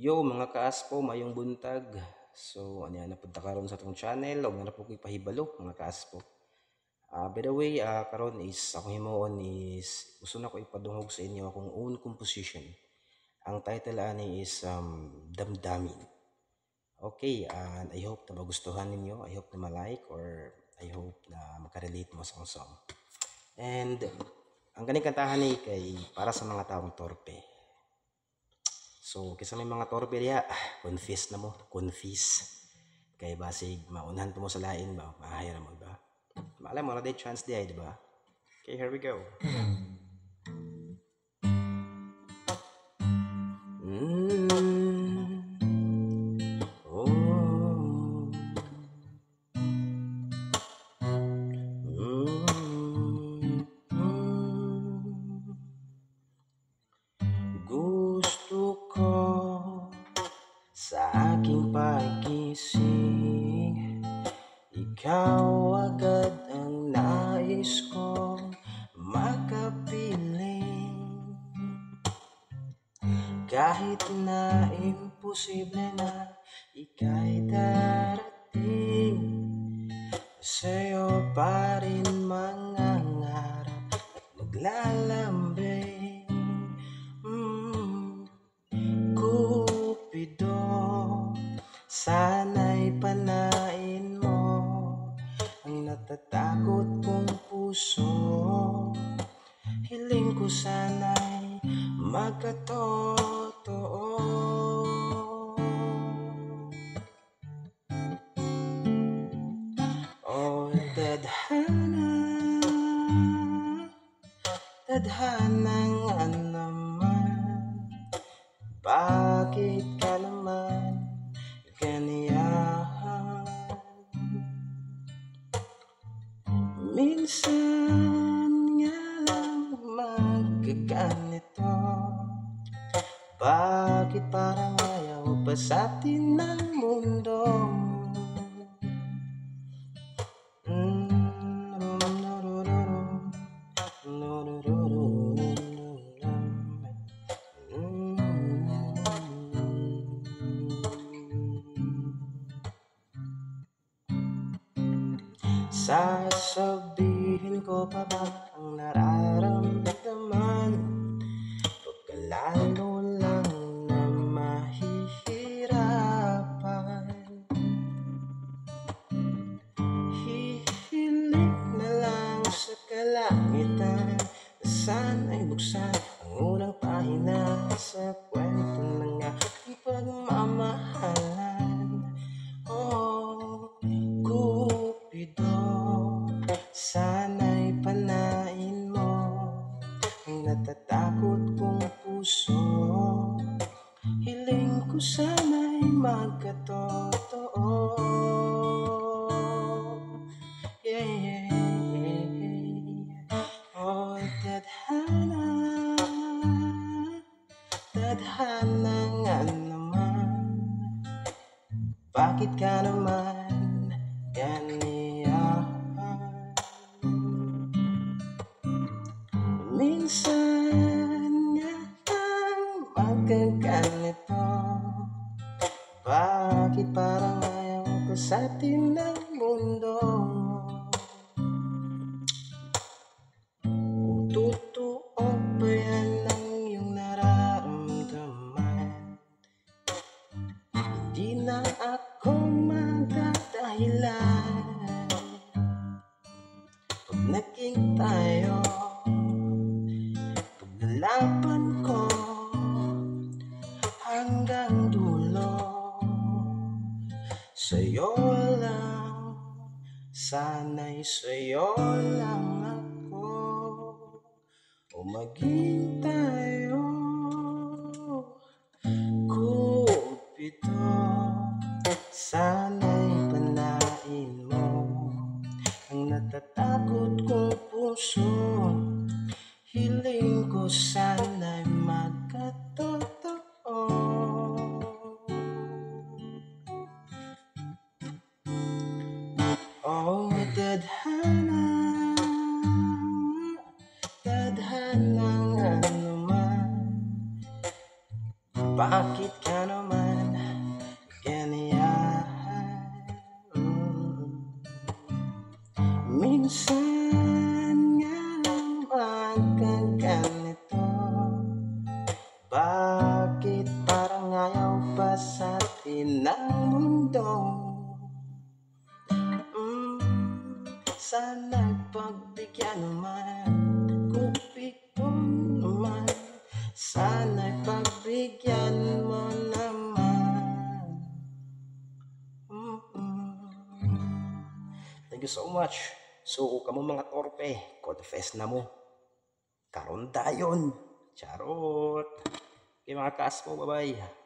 Yo mga kaaspo, mayong buntag. So, ano yan, napunta karon sa atong channel. O nga na po ko'y pahibalo, mga kaaspo. By the way, karon is, akong himuon is, gusto na ko ipadungog sa inyo akong own composition. Ang title ani is Damdamin. Okay, and I hope na magustuhan ninyo. I hope na ma-like or I hope na makarelate mo sa akong song. And, ang ganing kantahan ni kay para sa mga taong torpe. So, kisa may mga torpe diya, confess na mo, confess. Kay basig, maunahan po mo sa lain ba? Mahayra mo ba? Maalam mo na day chance diya, di ba? Okay, here we go. Oh. Gusto ko sa aking pagising, ikaw agad ang nais kong makapiling. Kahit na imposible na ika'y darating, sa'yo pa rin mangangarap at maglalambing. Cupido, sana'y panain mo ang natatakot kong puso. Hiling ko sana'y magkatotoo. Oh, tadhanang naman, bakit ka naman ganyan? Minsan nga lang magkaganito, bakit parang ayaw pa sa'tin ng mundo? Sasabihin ko pa ba ang nararamdaman? Pagkalalo lang na mahihirapan, hihiling na lang sa kalangitan na sana'y buksan ang unang pahina sa kwento ng aking pagmamahalan. Oh, Cupido, sana'y panain mo ang natatakot kong puso. Hiling ko sana'y magkatotoo. Yeah, oh, tadhana nga naman, bakit ka naman ganyan? Minsan nga lang magkaganito, bakit parang ayaw pa sa'tin ng mundo? Kung totoo ba yan ang iyong nararamdaman, hindi na ako magdadahilan. Pag naging tayo, paglalaban ko hanggang dulo. Sa'yo lang, sana'y sa'yo lang ako, o maging tayo. Cupido, sana'y panain mo ang natatakot kong puso. Hiling ko sana'y magkatotoo. Oh, tadhana nga naman, saan nga naman kaganito? Bakit parang ayaw pa sa atin ng mundo? Sana'y pagbigyan naman, kupit ko naman. Sana'y pagbigyan mo naman. Thank you so much. So, kamo mga torpe, confess na mo. Karon dayon. Charot. Okay mga kaspo, bye-bye.